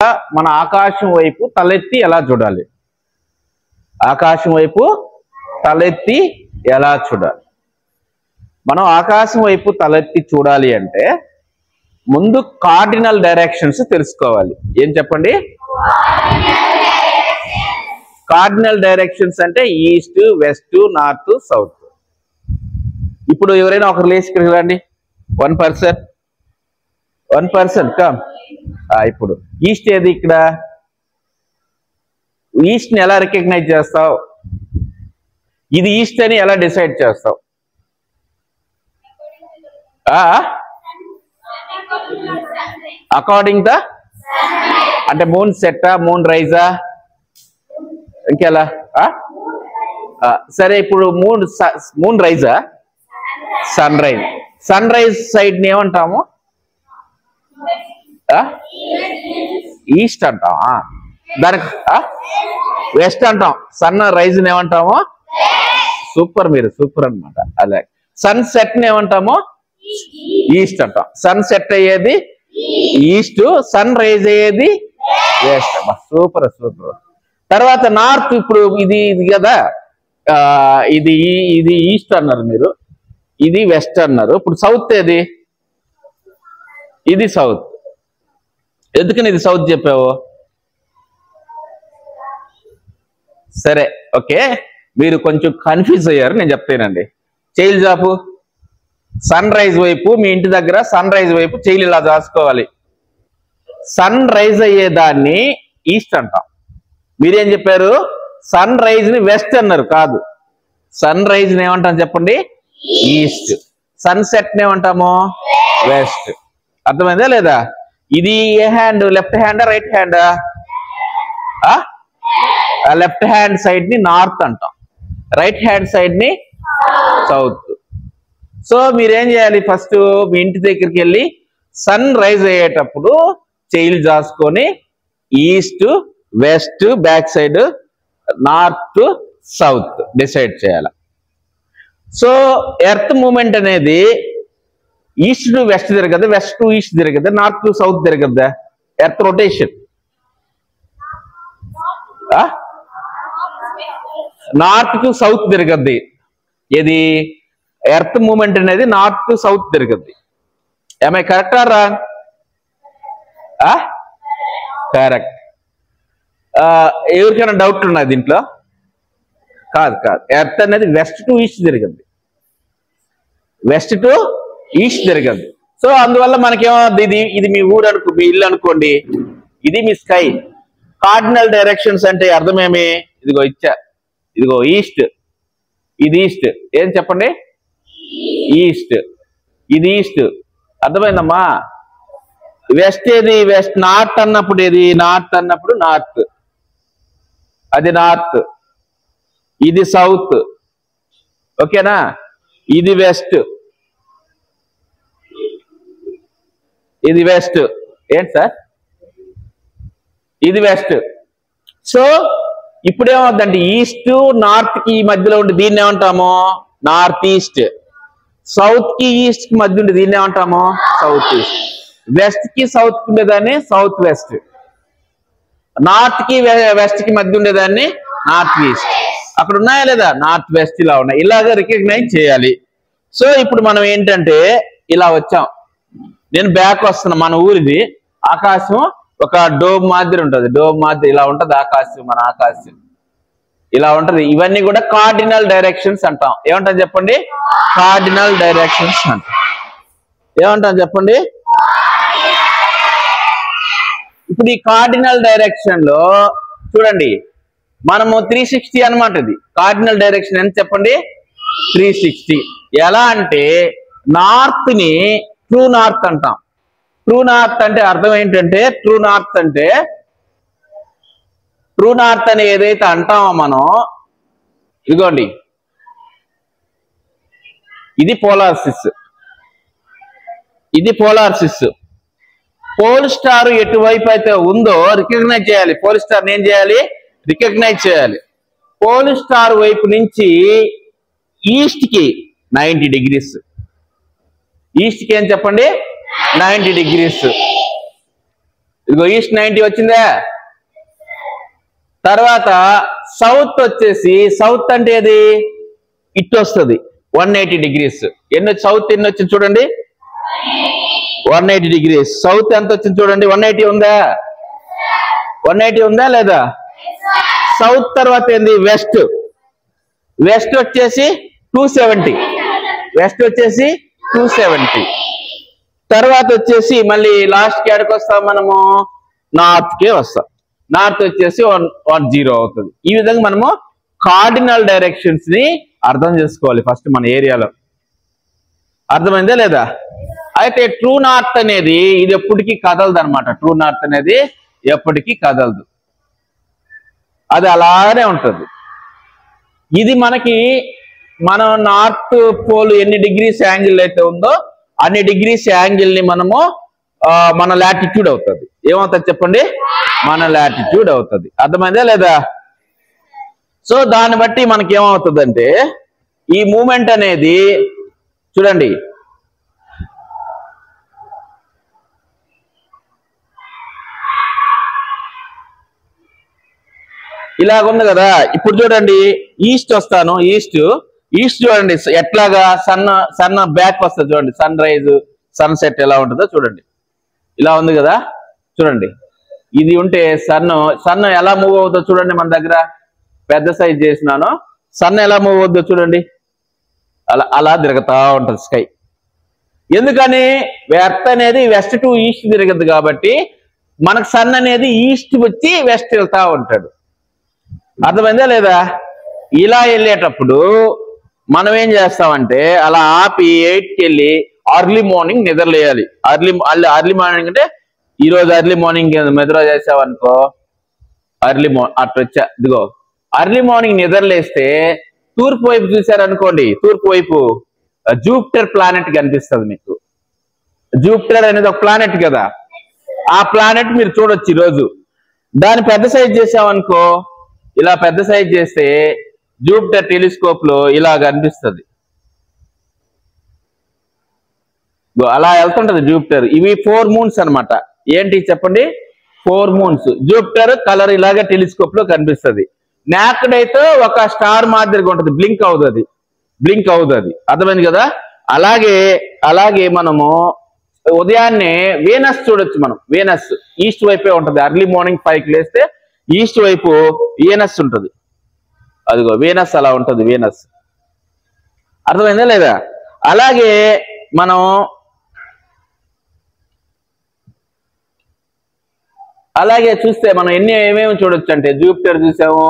మన ఆకాశం వైపు తలెత్తి ఎలా చూడాలి? ఆకాశం వైపు తలెత్తి ఎలా చూడాలి? మనం ఆకాశం వైపు తలెత్తి చూడాలి అంటే ముందు కార్డినల్ డైరెక్షన్స్ తెలుసుకోవాలి. ఏం చెప్పండి? కార్డినల్ డైరెక్షన్స్ అంటే ఈస్ట్, వెస్ట్, నార్త్, సౌత్. ఇప్పుడు ఎవరైనా ఒకరు లేచి ఇక్కడికి రండి. One person come. ఇప్పుడు ఈస్ట్ ఏది? ఇక్కడ ఈస్ట్ ని ఎలా రికగ్నైజ్ చేస్తావు? ఇది ఈస్ట్ అని ఎలా డిసైడ్ చేస్తావు? అకార్డింగ్ ద అంటే మూన్ సెట్టా, మూన్ రైజా, ఇంకెలా? సరే, ఇప్పుడు మూన్ రైజా, sunrise. Sunrise side ని ఏమంటాము? ఈస్ట్ అంటాం. దానికి వెస్ట్ అంటాం. సన్ రైజ్ ఏమంటాము? సూపర్, మీరు సూపర్ అనమాట. అలాగే సన్ సెట్ ఏమంటాము? ఈస్ట్ అంటాం. సన్ సెట్ అయ్యేది ఈస్ట్, సన్ రైజ్ అయ్యేది వెస్ట్. Super super. తర్వాత నార్త్. ఇప్పుడు ఇది కదా, ఇది ఈస్ట్ అన్నారు మీరు, ఇది వెస్ట్ అన్నారు. ఇప్పుడు సౌత్ ఏది? ఇది సౌత్. ఎందుకని ఇది సౌత్ చెప్పావు? సరే, ఓకే, మీరు కొంచెం కన్ఫ్యూజ్ అయ్యారు. నేను చెప్తానండి. చెయ్యిలు చాపు. సన్ రైజ్ వైపు, మీ ఇంటి దగ్గర సన్ రైజ్ వైపు చెయ్యిలు ఇలా దాచుకోవాలి. సన్ రైజ్ అయ్యేదాన్ని ఈస్ట్ అంటాం. మీరేం చెప్పారు? సన్ రైజ్ ని వెస్ట్ అన్నారు. కాదు, సన్ రైజ్ ని ఏమంటాం చెప్పండి? ఈస్ట్. సన్ సెట్ ని ఏమంటాము? వెస్ట్. అర్థమైందా లేదా? ఇది ఏ హ్యాండ్? లెఫ్ట్ హ్యాండా, రైట్ హ్యాండా? లెఫ్ట్ హ్యాండ్ సైడ్ ని నార్త్ అంటాం, రైట్ హ్యాండ్ సైడ్ ని సౌత్. సో మీరేం చేయాలి? ఫస్ట్ మీ ఇంటి దగ్గరికి వెళ్ళి సన్ రైజ్ అయ్యేటప్పుడు చెయ్యిలు జాసుకొని east, west, back side, north, south decide చేయాలి. సో ఎర్త్ మూమెంట్ అనేది ఈస్ట్ టు వెస్ట్ తిరగద్దా, వెస్ట్ టు ఈస్ట్ తిరగద్దా, నార్త్ టు సౌత్ తిరగద్దా? Earth rotation north to south తిరగద్ది. ఇది ఎర్త్ మూమెంట్ అనేది నార్త్ టు సౌత్ తిరగద్ది. ఏమై కరెక్టా రాంగ్? కరెక్ట్. ఎవరికైనా డౌట్ ఉన్నది దీంట్లో? కాదు. ఎర్త్ అనేది వెస్ట్ టు ఈస్ట్ తిరగద్ది, వెస్ట్ టు ఈస్ట్ తిరగద్దు. సో అందువల్ల మనకేమవుతుంది? ఇది మీ ఊరు మీ ఇల్లు అనుకోండి, ఇది మీ స్కై. కార్డినల్ డైరెక్షన్స్ అంటే అర్థమేమి? ఇదిగో ఇచ్చా, ఇదిగో ఈస్ట్, ఇది ఈస్ట్. ఏం చెప్పండి? ఈస్ట్. ఇది ఈస్ట్. అర్థమైందమ్మా? వెస్ట్ ఏది? వెస్ట్. నార్త్ అన్నప్పుడు ఏది? నార్త్ అన్నప్పుడు నార్త్, అది నార్త్. ఇది సౌత్. ఓకేనా? ఇది వెస్ట్, ఇది వెస్ట్. ఏంటి సార్? ఇది వెస్ట్. సో ఇప్పుడు ఏమవుతుందంటే ఈస్ట్ నార్త్ కి మధ్యలో ఉండి దీన్ని ఏమంటాము? North east. సౌత్ కి ఈస్ట్ కి మధ్య ఉండి దీన్ని ఏమంటాము? South east. వెస్ట్ కి సౌత్ కి ఉండేదాన్ని సౌత్ వెస్ట్. నార్త్ కి వెస్ట్ కి మధ్య ఉండేదాన్ని నార్త్ ఈస్ట్. అక్కడ ఉన్నాయా లేదా? నార్త్ వెస్ట్ ఇలా ఉన్నాయి. ఇలాగా రికగ్నైజ్ చేయాలి. సో ఇప్పుడు మనం ఏంటంటే ఇలా వచ్చాం. నేను బ్యాక్ వస్తున్నా. మన ఊరిది ఆకాశం ఒక డోమ్ మాదిరి ఉంటుంది. డోమ్ మాదిరి ఇలా ఉంటుంది ఆకాశం. మన ఆకాశం ఇలా ఉంటది. ఇవన్నీ కూడా కార్డినల్ డైరెక్షన్స్ అంటాం. ఏమంటాం చెప్పండి? కార్డినల్ డైరెక్షన్స్ అంటాం. ఏమంటాం చెప్పండి? ఇప్పుడు ఈ కార్డినల్ డైరెక్షన్ లో చూడండి, మనము 360 అనమాట. ఇది కార్డినల్ డైరెక్షన్ ఎంత చెప్పండి? 360. ఎలా అంటే నార్త్ ని ట్రూ నార్త్ అంటాం. ట్రూ నార్త్ అంటే అర్థం ఏంటంటే, ట్రూ నార్త్ అని ఏదైతే అంటామో మనం, ఇదిగోండి ఇది పోలార్సిస్, ఇది పోలార్సిస్. పోల్ స్టార్ ఎటువైపు అయితే ఉందో రికగ్నైజ్ చేయాలి. పోల్ స్టార్ ఏం చేయాలి? రికగ్నైజ్ చేయాలి. పోల్ స్టార్ వైపు నుంచి ఈస్ట్ కి 90 degrees. ఈస్ట్ కి ఏం చెప్పండి? 90 degrees. ఇదిగో ఈస్ట్ 90 వచ్చిందా. తర్వాత సౌత్ వచ్చేసి, సౌత్ అంటే ఏది ఇటు వస్తుంది 180 degrees. సౌత్ ఎన్ని వచ్చింది చూడండి, 180 degrees. సౌత్ ఎంత వచ్చింది చూడండి, 180 ఉందా, 180 ఉందా లేదా. సౌత్ తర్వాత ఏంది వెస్ట్, వెస్ట్ వచ్చేసి 270, వెస్ట్ వచ్చేసి 270. తర్వాత వచ్చేసి మళ్ళీ లాస్ట్ కి ఎక్కడికి వస్తాం మనము, నార్త్ కే వస్తాం. నార్త్ వచ్చేసి 110 అవుతుంది. ఈ విధంగా మనము కార్డినల్ డైరెక్షన్స్ ని అర్థం చేసుకోవాలి ఫస్ట్ మన ఏరియాలో. అర్థమైందా లేదా. అయితే ట్రూ నార్త్ అనేది ఇది ఎప్పటికీ కదలదు అనమాట. ట్రూ నార్త్ అనేది ఎప్పటికీ కదలదు, అది అలానే ఉంటుంది. ఇది మనకి మనం నార్త్ పోల్ ఎన్ని డిగ్రీస్ యాంగిల్ అయితే ఉందో అన్ని డిగ్రీస్ యాంగిల్ ని మనము మన లాటిట్యూడ్ అవుతుంది. ఏమవుతుంది చెప్పండి, మన లాటిట్యూడ్ అవుతుంది. అర్థమైందా లేదా. సో దాన్ని బట్టి మనకి ఏమవుతుందంటే ఈ మూమెంట్ అనేది చూడండి, ఇలాగుంది కదా. ఇప్పుడు చూడండి ఈస్ట్ వస్తాను, ఈస్ట్ చూడండి ఎట్లాగా సన్ బ్యాక్ వస్తుంది చూడండి, సన్ రైజ్ సన్సెట్ ఎలా ఉంటుందో చూడండి. ఇలా ఉంది కదా చూడండి. ఇది ఉంటే సన్ ఎలా మూవ్ అవుతుందో చూడండి. మన దగ్గర పెద్ద సైజ్ చేసినాను, సన్ ఎలా మూవ్ అవుతుందో చూడండి. అలా తిరుగుతా ఉంటుంది స్కై. ఎందుకని ఎర్త్ అనేది వెస్ట్ టు ఈస్ట్ తిరగదు కాబట్టి మనకు సన్ అనేది ఈస్ట్ వచ్చి వెస్ట్ వెళ్తా ఉంటాడు. అర్థమైందా లేదా. ఇలా వెళ్ళేటప్పుడు మనం ఏం చేస్తామంటే అలా ఆపి 8కి వెళ్ళి అర్లీ మార్నింగ్ నిద్రలేయాలి. అర్లీ మార్నింగ్ అంటే ఈరోజు అర్లీ మార్నింగ్ నిద్ర చేసావనుకో, అట్లా వచ్చా ఇదిగో అర్లీ మార్నింగ్ నిద్రలేస్తే తూర్పు వైపు చూసారనుకోండి, తూర్పు వైపు జూపిటర్ ప్లానెట్ కనిపిస్తుంది మీకు. జూపిటర్ అనేది ఒక ప్లానెట్ కదా, ఆ ప్లానెట్ మీరు చూడొచ్చు ఈరోజు. దాన్ని పెద్ద సైజ్ చేసామనుకో, ఇలా పెద్ద సైజ్ చేస్తే జూపిటర్ టెలిస్కోప్ లో ఇలా కనిపిస్తుంది. అలా వెళ్తుంటది జూపిటర్. ఇవి 4 మూన్స్ అనమాట. ఏంటి చెప్పండి, 4 మూన్స్. జూపిటర్ కలర్ ఇలాగే టెలిస్కోప్ లో కనిపిస్తుంది. నాక్డ్ అయితే ఒక స్టార్ మాదిరిగా ఉంటుంది, బ్లింక్ అవుతుంది. అర్థమైంది కదా. అలాగే మనము ఉదయాన్నే వీనస్ చూడొచ్చు. మనం వీనస్ ఈస్ట్ వైపే ఉంటుంది. అర్లీ మార్నింగ్ 5కి లేస్తే ఈస్ట్ వైపు వీనస్ ఉంటుంది. అదిగో వీనస్ అలా ఉంటుంది, వీనస్. అర్థమైందా లేదా. అలాగే మనం చూస్తే మనం ఏమేమి చూడొచ్చు అంటే జూపిటర్ చూసాము.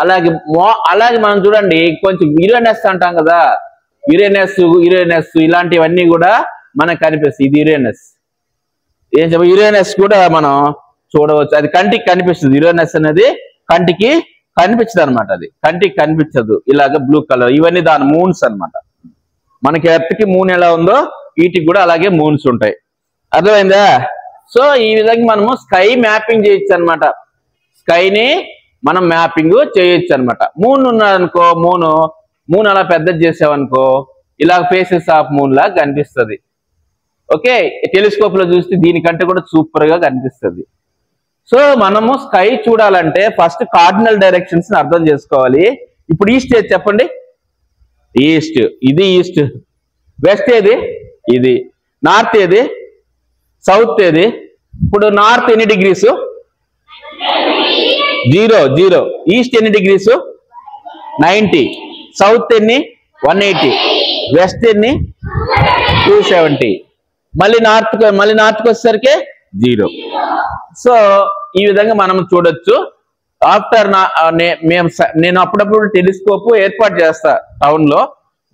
అలాగే మనం చూడండి కొంచెం యురేనస్ అంటాం కదా, యురేనస్ ఇలాంటివన్నీ కూడా మనకు కనిపిస్తాయి. ఇది యురేనస్. ఏం చెప్ప యురేనస్ కూడా మనం చూడవచ్చు. అది కంటికి కనిపిస్తుంది. యురేనస్ అనేది కంటికి కనిపించదు అనమాట. అది కంటికి కనిపించదు. ఇలాగ బ్లూ కలర్, ఇవన్నీ దాని మూన్స్ అనమాట. మనకి ఎర్త్కి మూన్ ఎలా ఉందో వీటికి కూడా అలాగే మూన్స్ ఉంటాయి. అర్థమైందా. సో ఈ విధంగా మనము స్కై మ్యాపింగ్ చేయొచ్చు అనమాట. స్కైని మనం మ్యాపింగ్ చేయొచ్చు అనమాట. మూన్ ఉన్నదనుకో, మూన్ అలా పెద్దది చేసావనుకో ఇలా ఫేసెస్ ఆఫ్ మూన్ లాగా కనిపిస్తుంది. ఓకే, టెలిస్కోప్ లో చూస్తే దీనికంటే కూడా సూపర్ గా కనిపిస్తుంది. సో మనము స్కై చూడాలంటే ఫస్ట్ కార్డినల్ డైరెక్షన్స్ అర్థం చేసుకోవాలి. ఇప్పుడు ఈస్ట్ ఏది చెప్పండి, ఈస్ట్. ఇది ఈస్ట్. వెస్ట్ ఏది, ఇది. నార్త్ ఏది, సౌత్ ఏది. ఇప్పుడు నార్త్ ఎన్ని డిగ్రీస్, 0. ఈస్ట్ ఎన్ని డిగ్రీస్, 90. సౌత్ ఎన్ని, 180. వెస్ట్ ఎన్ని, 270. మళ్ళీ నార్త్కి వచ్చేసరికి 0. సో ఈ విధంగా మనం చూడొచ్చు. ఆఫ్టర్ నేను అప్పుడప్పుడు టెలిస్కోప్ ఏర్పాటు చేస్తా టౌన్ లో.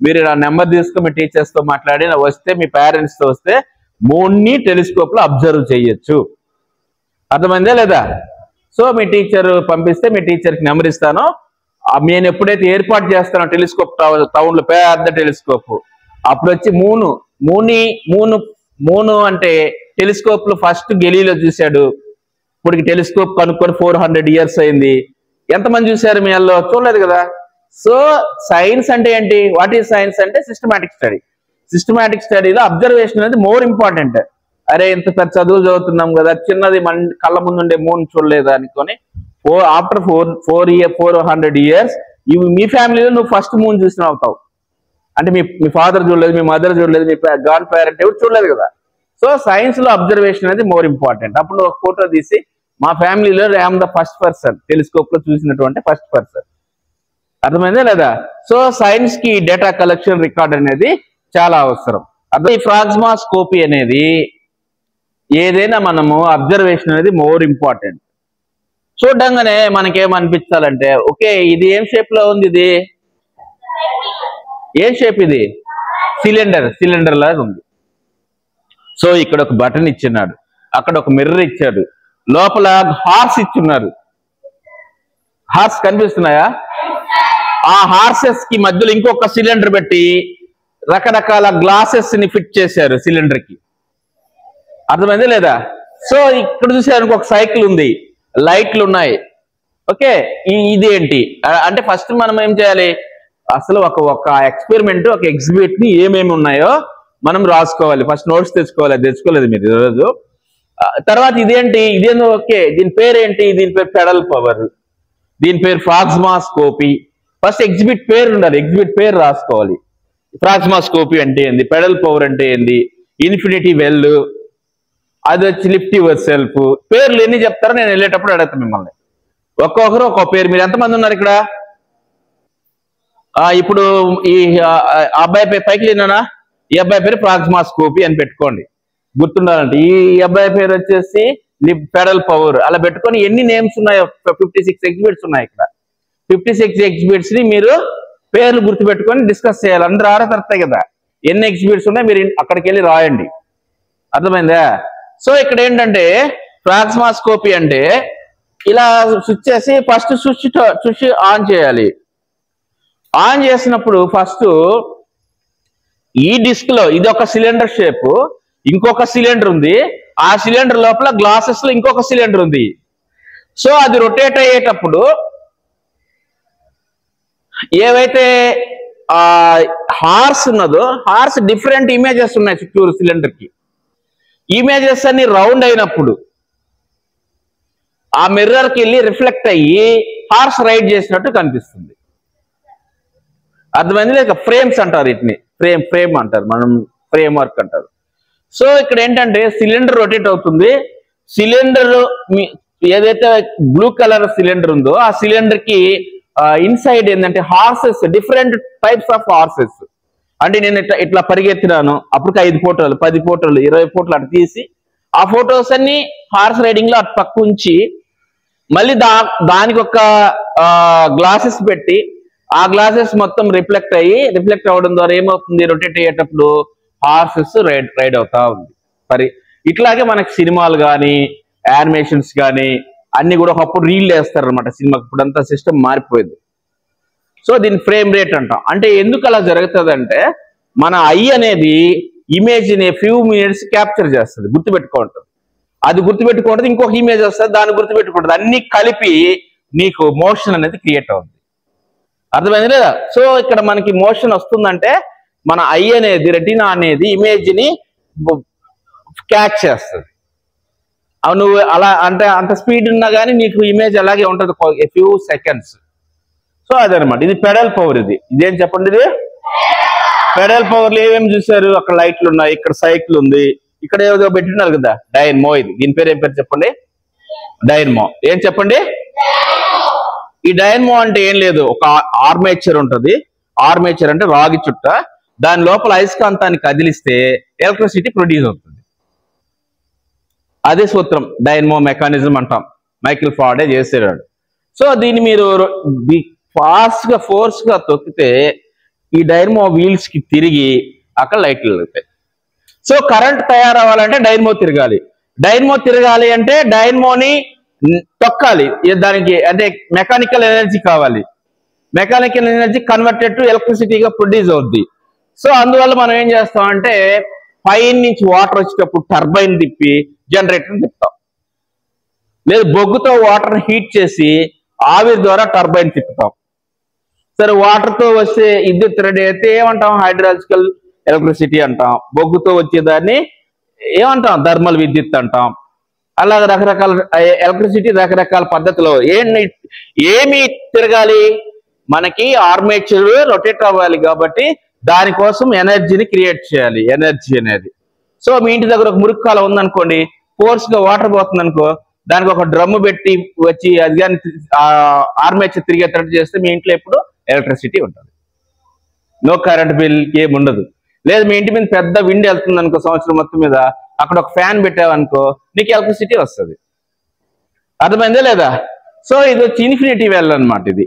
మీరు నా నెంబర్ తీసుకుని మీ టీచర్స్ తో మాట్లాడి వస్తే, మీ పేరెంట్స్ తో వస్తే మూన్ని టెలిస్కోప్ లో అబ్జర్వ్ చేయొచ్చు. అర్థమైందా లేదా. సో మీ టీచర్ పంపిస్తే మీ టీచర్కి నెంబర్ ఇస్తాను. నేను ఎప్పుడైతే ఏర్పాటు చేస్తానో టెలిస్కోప్ టౌన్ లో పెద్ద టెలిస్కోప్, అప్పుడు వచ్చి మూను అంటే టెలిస్కోప్ లో ఫస్ట్ గెలీలో చూశాడు. ఇప్పటికి టెలిస్కోప్ కనుక్కొని 400 years అయింది. ఎంతమంది చూశారు మీ వాళ్ళు, చూడలేదు కదా. సో సైన్స్ అంటే ఏంటి, వాట్ ఈజ్ సైన్స్ అంటే సిస్టమాటిక్ స్టడీ. సిస్టమాటిక్ స్టడీలో అబ్జర్వేషన్ అనేది మోర్ ఇంపార్టెంట్. అరే ఇంత పెద్ద చదువు చదువుతున్నాం కదా, చిన్నది మన కళ్ళ ముందు ఉండే మూన్ చూడలేదు అనుకొని ఆఫ్టర్ 400 years మీ ఫ్యామిలీలో నువ్వు ఫస్ట్ మూన్ చూసిన అవుతావు. అంటే మీ ఫాదర్ చూడలేదు, మీ మదర్ చూడలేదు, మీ గ్రాండ్ పేరెంట్ ఎవరు చూడలేదు కదా. సో సైన్స్ లో అబ్జర్వేషన్ అనేది మోర్ ఇంపార్టెంట్. అప్పుడు ఒక ఫోటో తీసి మా ఫ్యామిలీలో I'm the first person, telescope లో చూసినటువంటి ఫస్ట్ పర్సన్. అర్థమైందా లేదా? సో సైన్స్ కి డేటా కలెక్షన్ రికార్డ్ అనేది చాలా అవసరం. అదే ఈ ఫ్రాగ్మాస్కోపీ అనేది ఏదైనా మనము అబ్జర్వేషన్ అనేది మోర్ ఇంపార్టెంట్. చూడంగానే మనకేమనిపించాలంటే ఓకే ఇది ఏం షేప్ లో ఉంది, ఇది ఏం షేప్, ఇది సిలిండర్ లాగా ఉంది. సో ఇక్కడ ఒక బటన్ ఇచ్చినాడు, అక్కడ ఒక మిర్రర్ ఇచ్చాడు, లోపల హార్స్ ఇచ్చున్నారు. హార్స్ కనిపిస్తున్నాయా? ఆ హార్సెస్ కి మధ్యలో ఇంకొక సిలిండర్ పెట్టి రకరకాల గ్లాసెస్ ని ఫిట్ చేశారు సిలిండర్ కి. అర్థమైంది లేదా? సో ఇక్కడ చూసారు ఒక సైకిల్ ఉంది, లైట్లు ఉన్నాయి. ఓకే ఇది ఏంటి అంటే ఫస్ట్ మనం ఏం చేయాలి, అసలు ఒక ఎక్స్పెరిమెంట్, ఒక ఎగ్జిబిట్ ని ఏమేమి ఉన్నాయో మనం రాసుకోవాలి. ఫస్ట్ నోట్స్ తెచ్చుకోవాలి, తెచ్చుకోలేదు మీరు ఈరోజు. తర్వాత ఇదేందో ఓకే దీని పేరు ఏంటి, దీని పేరు పెడల్ పవర్, దీని పేరు ఫ్రాగ్మాస్కోపీ. ఫస్ట్ ఎగ్జిబిట్ పేరు ఉండాలి, ఎగ్జిబిట్ పేరు రాసుకోవాలి. ఫ్రాగ్మాస్కోపీ అంటే ఏంది, పెడల్ పవర్ అంటే ఏంది, ఇన్ఫినిటీ వెల్, అది వచ్చి లిఫ్ట్ యువర్ సెల్ఫ్. పేర్లు ఎన్ని చెప్తారో నేను వెళ్ళేటప్పుడు అడుగుతాను మిమ్మల్ని. ఒక్కొక్కరు ఒక్కొక్క పేరు. మీరు ఎంతమంది ఉన్నారు ఇక్కడ? ఇప్పుడు ఈ అబ్బాయి పేరు పైకి లేనా, ఈ అబ్బాయి పేరు ఫ్రాగ్మాస్కోపీ అని పెట్టుకోండి, గుర్తుండాలంటే. ఈ అబ్బాయి పేరు వచ్చేసి పెడల్ పవర్, అలా పెట్టుకొని ఎన్ని నేమ్స్ ఉన్నాయో 56 ఎగ్జిబిట్స్ ఉన్నాయి ఇక్కడ. 56 ఎగ్జిబిట్స్ ని మీరు పేర్లు గుర్తుపెట్టుకొని డిస్కస్ చేయాలి. అందరూ ఆడతారు కదా ఎన్ని ఎగ్జిబిట్స్ ఉన్నాయి, మీరు అక్కడికి వెళ్ళి రాయండి. అర్థమైందా? సో ఇక్కడ ఏంటంటే ఫ్రాగ్మాస్కోపీ అంటే ఇలా స్విచ్ చేసి ఫస్ట్ స్విచ్ ఆన్ చేయాలి. ఆన్ చేసినప్పుడు ఫస్ట్ ఈ డిస్క్ లో ఇది ఒక సిలిండర్ షేప్, ఇంకొక సిలిండర్ ఉంది, ఆ సిలిండర్ లోపల గ్లాసెస్ లో ఇంకొక సిలిండర్ ఉంది. సో అది రొటేట్ అయ్యేటప్పుడు ఏవైతే హార్స్ ఉన్నదో హార్స్ డిఫరెంట్ ఇమేజెస్ ఉన్నాయి చుట్టూరు సిలిండర్ కి. ఇమేజెస్ అన్ని రౌండ్ అయినప్పుడు ఆ మిర్రర్ కి వెళ్ళి రిఫ్లెక్ట్ అయ్యి హార్స్ రైడ్ చేసినట్టు కనిపిస్తుంది. అర్థమైంది లేక? ఫ్రేమ్స్ అంటారు వీటిని, ఫ్రేమ్ అంటారు, మనం ఫ్రేమ్ వర్క్ అంటారు. సో ఇక్కడ ఏంటంటే సిలిండర్ రొటేట్ అవుతుంది. సిలిండర్ ఏదైతే బ్లూ కలర్ సిలిండర్ ఉందో ఆ సిలిండర్ కి ఇన్సైడ్ ఏంటంటే horses, different types of horses. అంటే నేను ఇట్లా పరిగెత్తినాను, అప్పుడు 5 ఫోటోలు 10 ఫోటోలు 20 ఫోటోలు అటు తీసి ఆ ఫొటోస్ అన్ని హార్స్ రైడింగ్ లో అటు పక్క ఉంచి మళ్ళీ దానికి ఒక గ్లాసెస్ పెట్టి ఆ గ్లాసెస్ మొత్తం రిఫ్లెక్ట్ అవ్వడం ద్వారా ఏమవుతుంది, రొటేట్ అయ్యేటప్పుడు హార్సెస్ రైడ్ అవుతా ఉంది. మరి ఇట్లాగే మనకి సినిమాలు కానీ యానిమేషన్స్ కానీ అన్ని కూడా ఒకప్పుడు రీల్ వేస్తారు అనమాట సినిమాకి. ఇప్పుడంతా సిస్టమ్ మారిపోయింది. సో దీన్ని ఫ్రేమ్ రేట్ అంటాం. అంటే ఎందుకు అలా జరుగుతుంది అంటే మన ఐ అనేది ఇమేజ్ ని ఫ్యూ మినిట్స్ క్యాప్చర్ చేస్తుంది, గుర్తుపెట్టుకుంటుంది. అది గుర్తుపెట్టుకుంటుంది, ఇంకొక ఇమేజ్ వస్తుంది, దాన్ని గుర్తుపెట్టుకుంటుంది. అన్ని కలిపి నీకు మోషన్ అనేది క్రియేట్ అవుతుంది. అర్థమైంది లేదా? సో ఇక్కడ మనకి మోషన్ వస్తుందంటే మన ఐ అనేది, రెటినా అనేది ఇమేజ్ ని క్యాచ్ చేస్తుంది. నువ్వు అలా అంటే అంత స్పీడ్ ఉన్నా కానీ నీకు ఇమేజ్ అలాగే ఉంటుంది ఫ్యూ సెకండ్స్. సో అదనమాట, ఇది పెడల్ పవర్. ఇదేం చెప్పండి, ఇది పెడల్ పవర్ లో ఏమేమి చూసారు? అక్కడ లైట్లు ఉన్నాయి, ఇక్కడ సైకిల్ ఉంది, ఇక్కడ ఏదో పెట్టినారు కదా డైనమో. దీని పేరు ఏం పేరు చెప్పండి? డైనమో. ఏం చెప్పండి? ఈ డైనమో అంటే ఏం లేదు, ఒక ఆర్మేచర్ ఉంటుంది. ఆర్మేచర్ అంటే రాగి చుట్ట, దాని లోపల అయస్కాంతాన్ని కదిలిస్తే ఎలక్ట్రిసిటీ ప్రొడ్యూస్ అవుతుంది. అదే సూత్రం డైనమో మెకానిజం అంటాం, మైకేల్ ఫారడే చేసేవాడు. సో దీన్ని మీరు ఫాస్ట్ గా ఫోర్స్ గా తొక్కితే ఈ డైనమో వీల్స్ కి తిరిగి అక్కడ లైట్లు వెళ్తాయి. సో కరెంట్ తయారవ్వాలంటే డైనమో తిరగాలి. డైనమో తిరగాలి అంటే డైనమోని తొక్కాలి. దానికి అంటే మెకానికల్ ఎనర్జీ కావాలి. మెకానికల్ ఎనర్జీ కన్వర్టెడ్ టు ఎలక్ట్రిసిటీగా ప్రొడ్యూస్ అవుద్ది. సో అందువల్ల మనం ఏం చేస్తామంటే పైన నుంచి వాటర్ వచ్చేటప్పుడు టర్బైన్ తిప్పి జనరేటర్ తిప్పుతాం, లేదు బొగ్గుతో వాటర్ హీట్ చేసి ఆవిరి ద్వారా టర్బైన్ తిప్పుతాం. సరే వాటర్ తో వస్తే విద్యుత్ రెడీ అయితే ఏమంటాం? హైడ్రాలజికల్ ఎలక్ట్రిసిటీ అంటాం. బొగ్గుతో వచ్చేదాన్ని ఏమంటాం, థర్మల్ విద్యుత్ అంటాం. అలాగే రకరకాల ఎలక్ట్రిసిటీ రకరకాల పద్ధతిలో ఏమి తిరగాలి, మనకి ఆర్మేచర్ రొటేట్ అవ్వాలి కాబట్టి దానికోసం ఎనర్జీని క్రియేట్ చేయాలి, ఎనర్జీ అనేది. సో మీ ఇంటి దగ్గర ఒక మురుగు కాలం ఉందనుకోండి, ఫోర్స్ గా వాటర్ పోతుంది అనుకో, దానికి ఒక డ్రమ్ము పెట్టి వచ్చి అది కానీ ఆర్మేచర్ తిరిగేటట్టు చేస్తే మీ ఇంట్లో ఎప్పుడు ఎలక్ట్రిసిటీ ఉంటుంది, నో కరెంట్ బిల్ ఏమి ఉండదు. లేదు మీ ఇంటి మీద పెద్ద విండ్ వెళ్తుంది అనుకో సంవత్సరం మొత్తం మీద, అక్కడ ఒక ఫ్యాన్ పెట్టావనుకో నీకు ఎలక్ట్రిసిటీ వస్తుంది. అర్థమైందా లేదా? సో ఇది వచ్చి ఇన్ఫినిటీ వెల్ అనమాట. ఇది